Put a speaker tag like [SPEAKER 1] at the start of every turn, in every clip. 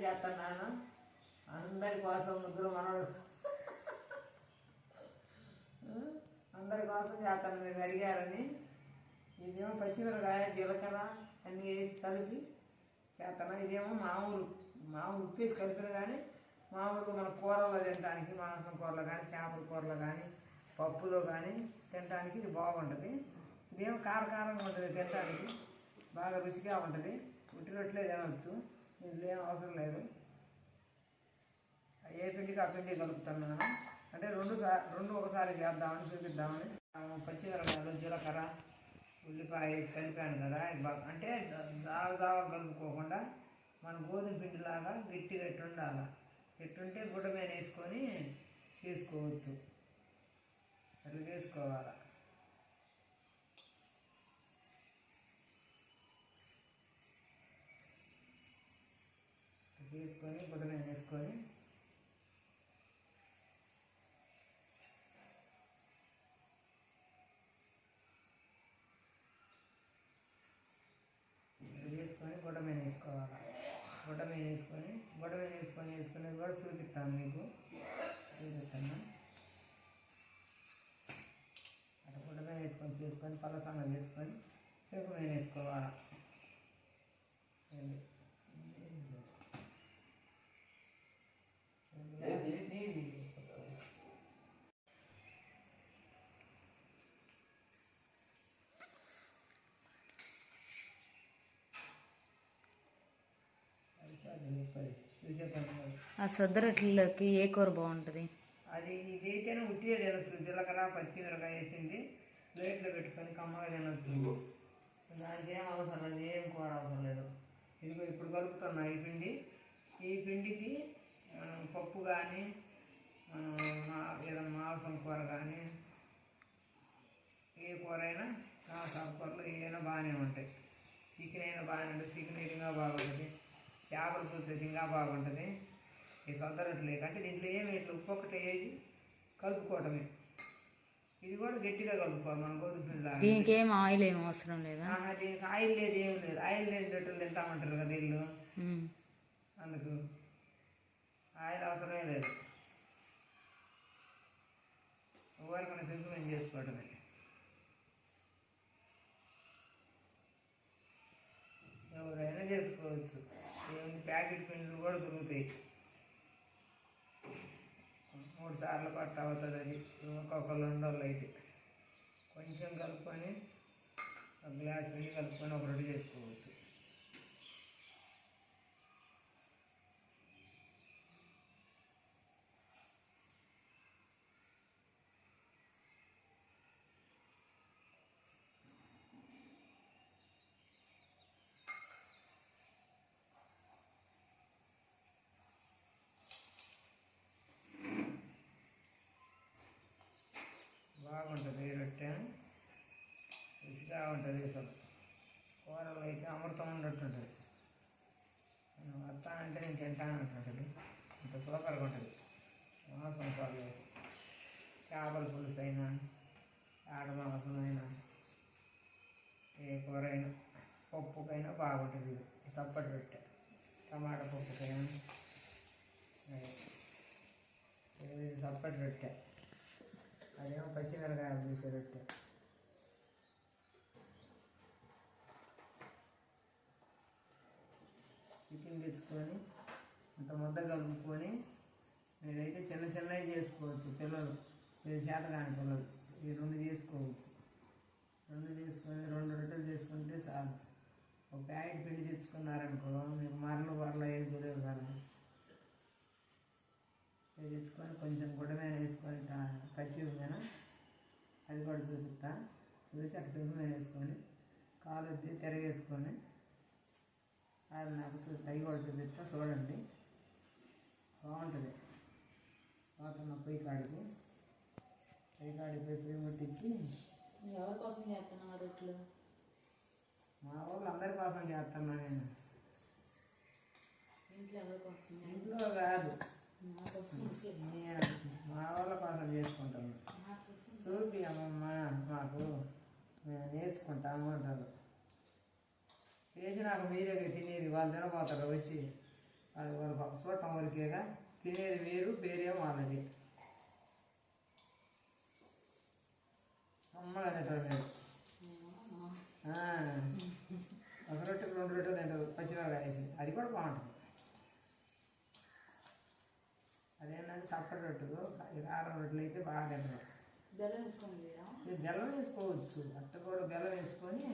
[SPEAKER 1] చేస్తున్నాను. అందరి కోసం ముద్దులు మనోడు అందరి కోసం చేస్తాను. మీరు అడిగారని ఇదేమో పచ్చిమిరకాయ జీలకర్ర అన్నీ వేసి కలిపి చేస్తాను. ఇదేమో మామూలు ఉప్పేసి కలిపిన కానీ మామూలుగా మన కూరలో తినడానికి, మాంసం కూరలో కానీ, చేపల కూరలో కానీ, పప్పులో కానీ తినడానికి ఇది బాగుంటుంది. ఇదేమో కారంగా ఉంటుంది, తినడానికి బాగా రుచిగా ఉంటుంది. ఉట్టి రొట్టెలే తినవచ్చు, ఇందులో ఏం అవసరం లేదు. ఏ పిండికి ఆ పిండి కలుపుతున్నాను. అంటే రెండు ఒకసారి చేద్దామని చూపిద్దామని. పచ్చిమిరపకాయలు, జీలకర్ర, ఉల్లిపాయ వేసి కలిపాను కదా. అంటే జావ కలుపుకోకుండా మన గోధుమ పిండిలాగా గట్టిగా ఉండాలి. ఎట్టుంటే గుడ్డ మీద వేసుకొని చేసుకోవచ్చు. అట్లా చేసుకోవాలి. చేసుకొని గుడ్డ మీద వేసుకొని గుడ్డ మీద వేసుకోవాలి. గుడ్డ మీద వేసుకునేది కూడా చూపిస్తాను, మీకు చూపిస్తాను. అట్లా గుడ్డ మీద చేసుకొని పలసంగా చేసుకొని పెరుగు మీద వేసుకోవాలి.
[SPEAKER 2] ఆ సొద్ద రొట్టెలకి ఏ కూర బాగుంటుంది?
[SPEAKER 1] అది ఇదైతేనే ఉట్టిగా తినొచ్చు. జీలకర్ర పచ్చిమిరకాయ వేసింది ప్లేట్లో పెట్టుకొని కమ్మగా తినొచ్చు. దానికి ఏం అవసరం లేదు, ఏం కూర అవసరం లేదు. ఇదిగో ఇప్పుడు కలుపుతున్నా ఈ పిండికి పప్పు కానీ, ఏదైనా మాంసం కూర కానీ, ఏ కూర అయినా కాసాపు కూరలు ఏదైనా బాగానే ఉంటాయి. చికెన్ అయినా బాగానే ఉంటుంది, చికెన్ ఇంకా బాగుంటుంది, చేపల పులుసు ఇంకా బాగుంటుంది. ఈ సొంత రొట్టెలు అంటే దీంట్లో ఏమి ఇట్లా ఉప్పు ఒకటి వేసి కలుపుకోవటమే. ఇది కూడా గట్టిగా కలుపుకోవాలి. మన గోధుమ పిండి
[SPEAKER 2] దీనికి ఏం ఆయిల్ ఏం అవసరం లేదా?
[SPEAKER 1] దీనికి ఆయిల్ లేదు, ఏం లేదు. ఆయిల్ లేని రొట్టెలు తింటామంటారు కదా వీళ్ళు, అందుకు ఆయిల్ అవసరమే లేదు. ఊరికన్నా పెంపు మేము చేసుకోవటమే. ఎవరైనా చేసుకోవచ్చు. ఏముంది, ప్యాకెట్ పిండిలు కూడా దొరుకుతాయి. 3 సార్లు పట్ట అవుతుంది. అది ఒక్కొక్క రెండోళ్ళు అయితే కొంచెం కలుపుకొని ఒక గ్లాస్ పిండి కలుపుకొని ఒక రొట్టె చేసుకోవచ్చు. బాగుంటుంది రొట్టె, రుచిగా ఉంటుంది. అసలు కూరలు అయితే అమృతం ఉన్నట్టు ఉంటుంది. నేను వస్తా అంటే నేను తింటాను అంటుంటుంది. అంత సూపర్గా ఉంటుంది. మాంసం కూరలు, చేపల పులుసు అయినా, ఆడ మాంసం అయినా, ఏ కూర అయినా, పప్పుకైనా బాగుంటుంది. ఇది సప్పటి రొట్టె, టమాటా పప్పుకైనా ఇది సప్పటి రొట్టె. అదేమో పచ్చిమిరకాయ చూసే రొట్టె. చికెన్ తెచ్చుకొని అంత ముద్ద కలుపుకొని మీరైతే చిన్నవి చేసుకోవచ్చు. పిల్లలు ఇది చేతగాని పిల్లలు ఈ 2 చేసుకోవచ్చు. 2 చేసుకొని 2 రొట్టెలు చేసుకుంటే చాలు. ఒక ప్యాకెట్ పిండి తెచ్చుకున్నారనుకో, మీకు మరలు ఏం తెలియదు కదా. ఇది తెచ్చుకొని కొంచెం గుడ్డ మీద వేసుకొని పచ్చి మీద అది కూడా చూపిస్తా. చూసి అక్కడ పెరుగు మీద వేసుకొని కాలు ఎత్తి తిరగేసుకొని అది నాకు అవి కూడా చూపిస్తా. చూడండి, బాగుంటుంది. పోతున్న పొయ్యి కాడికి పొయ్యి ముట్టించి.
[SPEAKER 2] ఎవరి కోసం చేస్తున్నా రొట్టెలు?
[SPEAKER 1] మా వాళ్ళు అందరి కోసం చేస్తున్నా నేను.
[SPEAKER 2] ఇంట్లో ఎవరి కోసం?
[SPEAKER 1] ఇంట్లో కాదు, మా వాళ్ళ కోసం చేసుకుంటాను. చూపి అమ్మమ్మ మాకు, మేము నేర్చుకుంటాము అంటారు. చేసి నాకు మీరే తినేది, వాళ్ళు తినపోతారు వచ్చి. అది వరకు చూడటం వరకేగా, తినేది వేరు, పేరేమో వాళ్ళది. అమ్మగా తింటారు మీరు. ఒక రొట్టెకి 2 రొట్టెలు తింటారు పచ్చిమిరపకాయ వేసి, అది కూడా బాగుంటుంది. అదేంటంటే చప్పటి రొట్టెలు, కారం రొట్టెలు అయితే బాగా తింటారు. బెల్లం వేసుకోవచ్చు, అట్ట కూడా బెల్లం వేసుకొని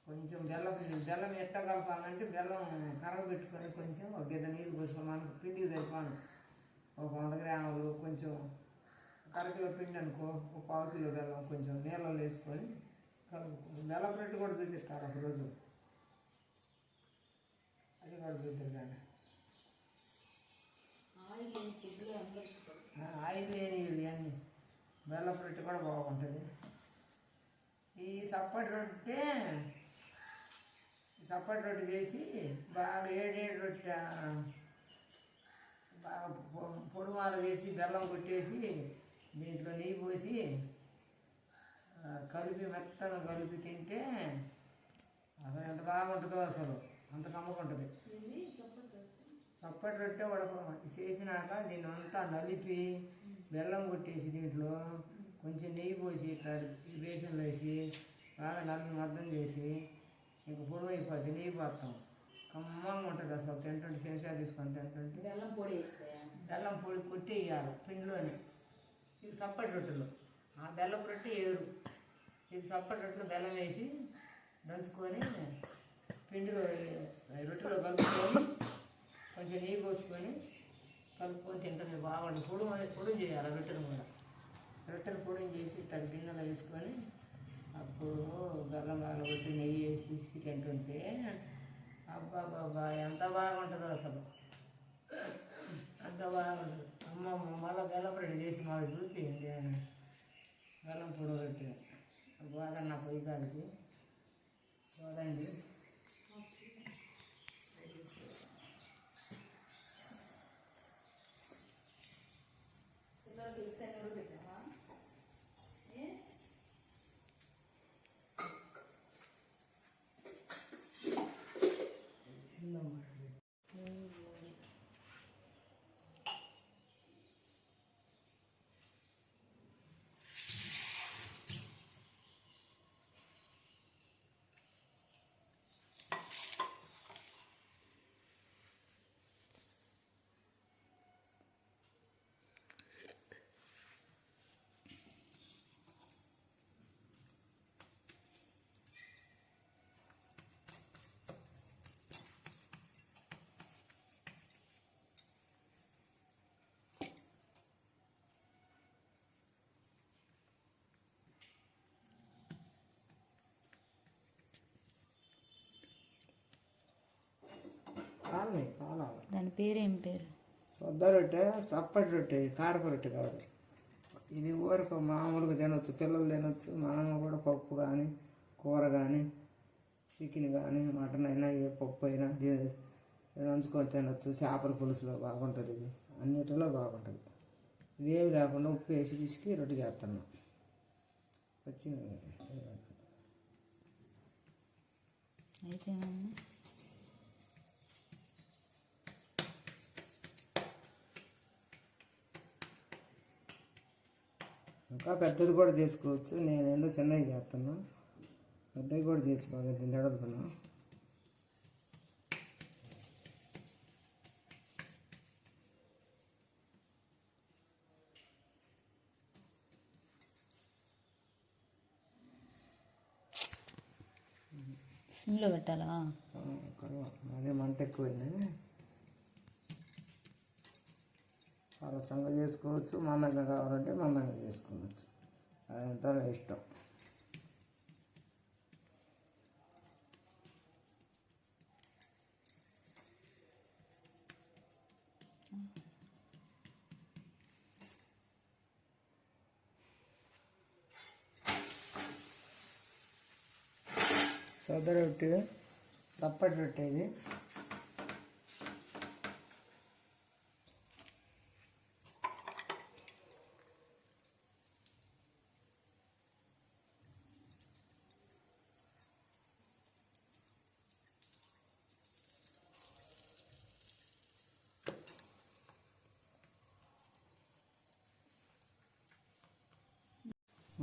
[SPEAKER 1] కొంచెం బెల్లం ఎట్ట కలపాలంటే బెల్లం కరగబెట్టుకొని కొంచెం ఒక గిద్ద నీళ్ళు పోసుకొని మనకు పిండికి సరిపోను ఒక 100 గ్రాములు, కొంచెం 1/2 కిలో పిండి అనుకో, ఒక 1/4 కిలో బెల్లం కొంచెం నీళ్ళలో వేసుకొని కలుపుకొని బెల్లం రొట్టె కూడా చూపిస్తారు ఒకరోజు, అది కూడా చూద్దరు. కానీ ఆయిల్ లేని ఇవన్నీ బెల్లం రొట్టె కూడా బాగుంటుంది. ఈ చప్పటి రొట్టె చేసి బాగా ఏడేడు రొట్టె బాగా పొడిమాల చేసి బెల్లం కొట్టేసి దీంట్లో నెయ్యి పోసి కలిపి మెత్తగా కలిపి తింటే అసలు ఎంత బాగుంటుందో, అసలు అంత కమ్మకుంటుంది. చప్పటి రొట్టె చేసినాక దీన్ని అంతా నలిపి బెల్లం కొట్టేసి దీంట్లో కొంచెం నెయ్యి పోసి ఇట్లా బేసన్లో వేసి బాగా నలిపి మద్దం చేసి ఇంక పొడి అయిపోద్ది, నెయ్యి పోతాం, కమ్మంగా ఉంటుంది అసలు. తింటుంటే శనిషా తీసుకొని తింటుంటే బెల్లం పొడి కొట్టి వేయాలి పిండిలోని. ఇది చప్పటి రొట్టెలు, ఆ బెల్లం రొట్టె ఏరు. ఇది చప్పటి రొట్టెలు బెల్లం వేసి దంచుకొని పిండిలో రొట్టెలో కలుపుకొని కొంచెం నెయ్యి పోసుకొని కలుపుకొని తింటుంది, బాగుంటుంది. పొడి చేయాలి రొట్టెలు కూడా. రొట్టెలు పొడి చేసి ఇట్లా గిన్నెలో వేసుకొని అప్పుడు బెల్లం బాగబెట్టి నెయ్యి వేసి పిసికి తింటుంటే అబ్బాబాబా ఎంత బాగుంటుందో అసలు, అంత బాగుంటుంది. అమ్మమ్మ మళ్ళీ బెల్లం రొట్టె చేసి మాకు చూపించింది, బెల్లం పొడి రొట్టె గోదన్న పొయ్యి కాడికి గోదండి. కావాలి.
[SPEAKER 2] దాని పేరేం పేరు?
[SPEAKER 1] సొద్ద రొట్టె, చప్పటి రొట్టె, కారపు రొట్టె కాదు. ఇది ఊరకు మామూలుగా తినొచ్చు, పిల్లలు తినొచ్చు, మనం కూడా పప్పు కానీ కూర కానీ చికెన్ కానీ మటన్ అయినా ఏ పప్పు అయినా నంచుకొని తినొచ్చు. చేపల పులుసులో బాగుంటుంది, ఇది అన్నిటిలో బాగుంటుంది. ఇదేమి లేకుండా ఉప్పు వేసి పిసికి రొట్టె చేస్తున్నాం. వచ్చి
[SPEAKER 2] అయితే
[SPEAKER 1] ఇంకా పెద్దది కూడా చేసుకోవచ్చు, నేను ఏదో చిన్నవి చేస్తున్నా, పెద్దవి కూడా చేసుకోవాలి. దీన్ని తడలుకున్నా
[SPEAKER 2] సిమ్లో పెట్టాలా?
[SPEAKER 1] మరీ మంట ఎక్కువైంది. రసంగా చేసుకోవచ్చు, మందంగా కావాలంటే మందంగా చేసుకోవచ్చు, అదంతా ఇష్టం. సొద్ద రొట్టె, చప్పటి రొట్టె ఇది.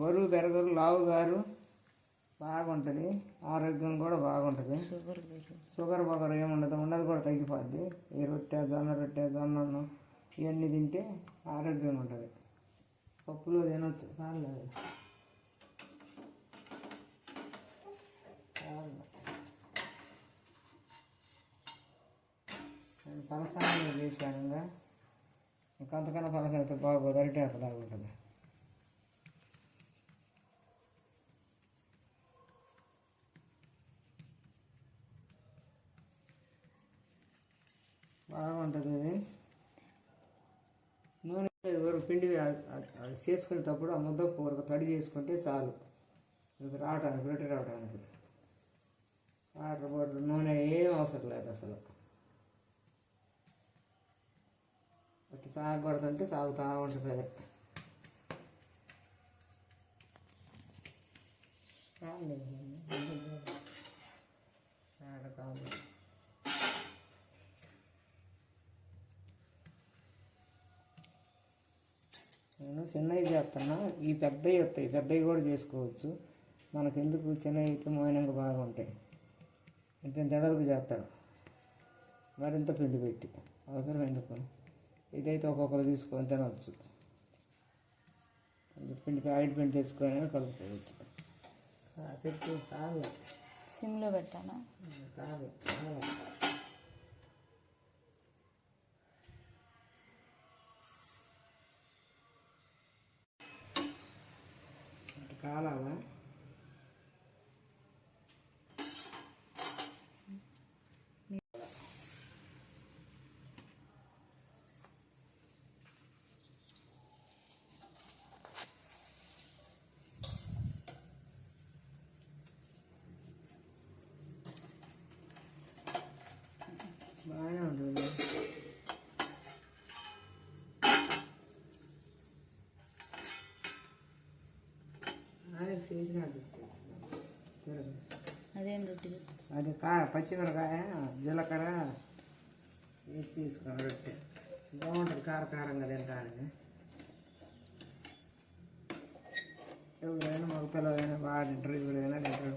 [SPEAKER 1] బరువు పెరగరు, లావుగారు బాగుంటుంది, ఆరోగ్యం కూడా బాగుంటుంది.
[SPEAKER 2] షుగర్
[SPEAKER 1] షుగర్ బగర్ ఏముండదు, ఉన్నది కూడా తగ్గిపోద్ది. ఈ రొట్టె జొన్న అన్నం ఇవన్నీ తింటే ఆరోగ్యంగా ఉంటుంది. పప్పులో తినొచ్చు, కాలేదు నేను పలసాన్ని చేశాను. ఇంకంతకన్నా పలస అయితే బాగోదు, అరిటాకులాగా ఉంటుంది. బాగుంటుంది ఇది. నూనె పిండి అది చేసుకునేటప్పుడు ఆ ముద్ద కూరకు తడి చేసుకుంటే చాలు, ఇది రావడానికి రొట్టె రావడానికి. వాటర్ బాటిల్ నూనె ఏం అవసరం లేదు అసలు. అట్లా సాగు కొడుతుంటే సాగుతూ ఉంటుంది. అది కాదు. నేను చిన్నవి చేస్తున్నా, ఈ పెద్దవి వస్తాయి, పెద్దవి కూడా చేసుకోవచ్చు. మనకెందుకు చిన్నవి అయితే మోయినంగా బాగుంటాయి. ఇంత జడలకు చేస్తారు, మరింత పిండి పెట్టి అవసరం ఎందుకు. ఇదైతే ఒక్కొక్కరు తీసుకొని తినవచ్చు. కొంచెం పిండి ప్యాకెట్ పిండి తెచ్చుకొని కలుపుకోవచ్చు. పెట్టు కాదు,
[SPEAKER 2] సిమ్లో పెట్టాలా?
[SPEAKER 1] కాదు కాలాలా. బాగానే ఉంటుంది. చేసినాడు
[SPEAKER 2] అదేం రొట్టె?
[SPEAKER 1] అది పచ్చిమిరకాయ జీలకర్ర వేసి తీసుకున్నాం రొట్టె. బాగుంటుంది కారంగా తింటానికి. ఎవరైనా మగ పిల్లలైనా బాగా తింటారు, ఎవరైనా తింటారు,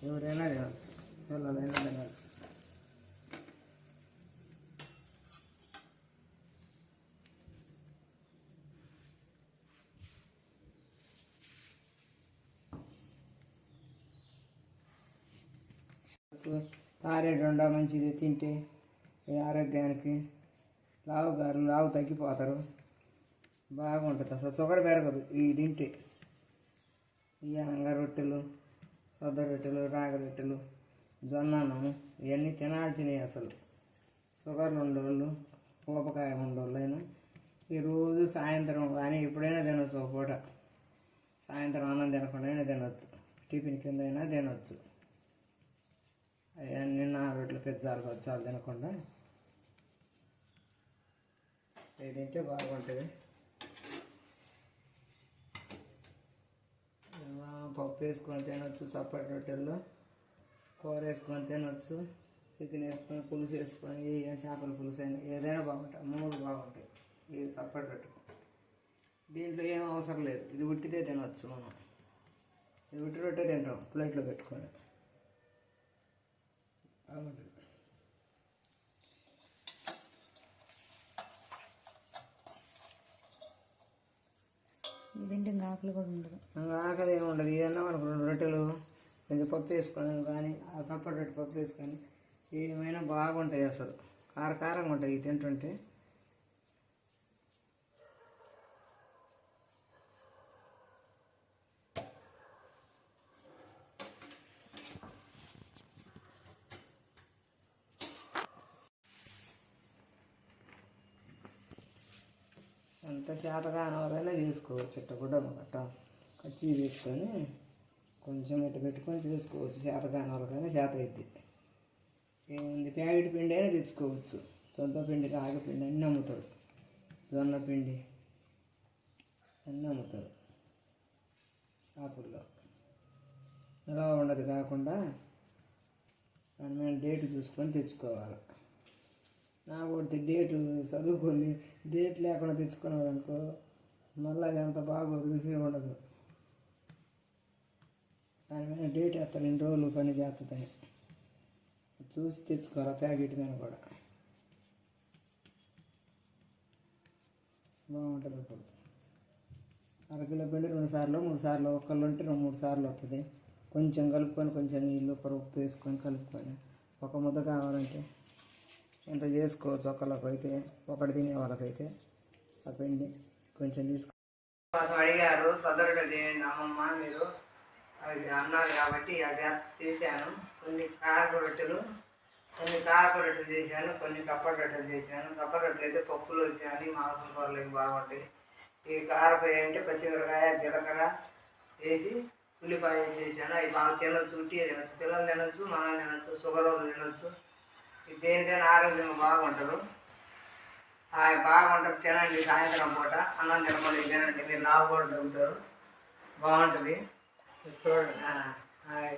[SPEAKER 1] ఎవరైనా తినచ్చు, పిల్లలైనా తినచ్చు. తారేడు ఉండ మంచిది తింటే ఆరోగ్యానికి. లావు తగ్గిపోతారు, బాగుంటుంది. అసలు షుగర్ పెరగదు ఇది తింటే. ఇయ్యానంగా రొట్టెలు, సొద్ద రొట్టెలు, రాగి రొట్టెలు, జొన్న అన్నము ఇవన్నీ తినాల్సినవి. అసలు షుగర్లు ఉండేవాళ్ళు, ఊపకాయ ఉండేవాళ్ళు అయినా ఈరోజు సాయంత్రం కానీ ఎప్పుడైనా తినొచ్చు. ఒక పూట సాయంత్రం అన్నం తినకుండా అయినా తినొచ్చు, టిఫిన్ కింద అయినా తినొచ్చు. అవన్నీ నా రొట్టెలు పెద్దాలు పచ్చాలు తినకుండా ఇది తింటే బాగుంటుంది. పప్పు వేసుకొని తినొచ్చు, సప్పటి రొట్టెల్లో కూర వేసుకొని తినొచ్చు, చికెన్ వేసుకొని పులుసు వేసుకొని, చేపల పులుసు అయినా ఏదైనా బాగుంటాయి. మూడు బాగుంటాయి ఇది సప్పటి రొట్టె. దీంట్లో ఏం అవసరం లేదు, ఇది ఉట్టితే తినొచ్చు. మనం ఇది ఉట్టి రొట్టె తింటాం ప్లేట్లో పెట్టుకొని.
[SPEAKER 2] ఇదేంటి ఆకలి కూడా ఉండదు.
[SPEAKER 1] ఆకలి ఏమి ఉండదు. ఏదన్నా మనకు 2 రొట్టెలు కొంచెం పప్పు వేసుకొని కానీ ఆ సప్పటి రొట్టె పప్పు వేసుకొని ఏమైనా బాగుంటాయి. అసలు కారంగా ఉంటాయి ఇవి తింటుంటే. ఎంత శాతగా అనవాలైనా చేసుకోవచ్చు. ఇట్ట గుడ్డ గట్ట కచ్చి తీసుకొని కొంచెం ఇట్ట పెట్టుకొని చేసుకోవచ్చు. శాతగాని వాళ్ళకైనా శాత అవుద్ది. ఏముంది, ప్యాకెట్ పిండి అయినా తెచ్చుకోవచ్చు. సొంత పిండి, రాగి పిండి అన్నీ అమ్ముతారు, జొన్న పిండి అన్నీ అమ్ముతారు షాపుల్లో. నిలవ ఉండదు కాకుండా దాని మీద డేట్ చూసుకొని తెచ్చుకోవాలి. నాకు డేటు చదువుకొని డేట్ లేకుండా తెచ్చుకున్నావు అనుకో, మళ్ళీ అది అంత బాగోదు, రుచి ఉండదు. దాని మీద డేట్ వేస్తారు 2 రోజులు పని చేస్తుందని చూసి తెచ్చుకోవాలి ప్యాకెట్ మీద కూడా బాగుంటుంది. ఇప్పుడు అరకిలో పిండి 2 సార్లు 3 సార్లు ఒక్కళ్ళు ఉంటే 2-3 సార్లు వస్తుంది. కొంచెం కలుపుకొని కొంచెం నీళ్ళు ఉప్పు వేసుకొని కలుపుకొని ఒక ముద్ద కావాలంటే ఇంత చేసుకోవచ్చు. ఒకళ్ళకైతే ఒకటి తినే వాళ్ళకైతే ఆ పిండి కొంచెం తీసుకో కోసం అడిగారు. సొందరగా చేయండి అమ్మమ్మ మీరు అది అన్నారు కాబట్టి అది చేశాను. కొన్ని కారపు రొట్టెలు చేశాను, కొన్ని సప్పటి రొట్టెలు చేశాను. సప్పటి రొట్టెలు అయితే పప్పులోకి కానీ మాంసం కూరలోకి బాగుంటాయి. ఈ కారపు అంటే పచ్చిమిరకాయ జీలకర్ర వేసి ఉల్లిపాయ చేశాను. అవి బాగా తినొచ్చు, ఉట్టి తినొచ్చు, పిల్లలు తినొచ్చు, మనం తినొచ్చు, షుగర్ వాళ్ళు తినొచ్చు. ఇది దేనికైనా ఆరోగ్యం బాగుంటారు. బాగుంటుంది. తినండి సాయంత్రం పూట అన్నం తినకుండా తినండి, మీరు లావు కూడా తగ్గుతారు. బాగుంటుంది చూడండి.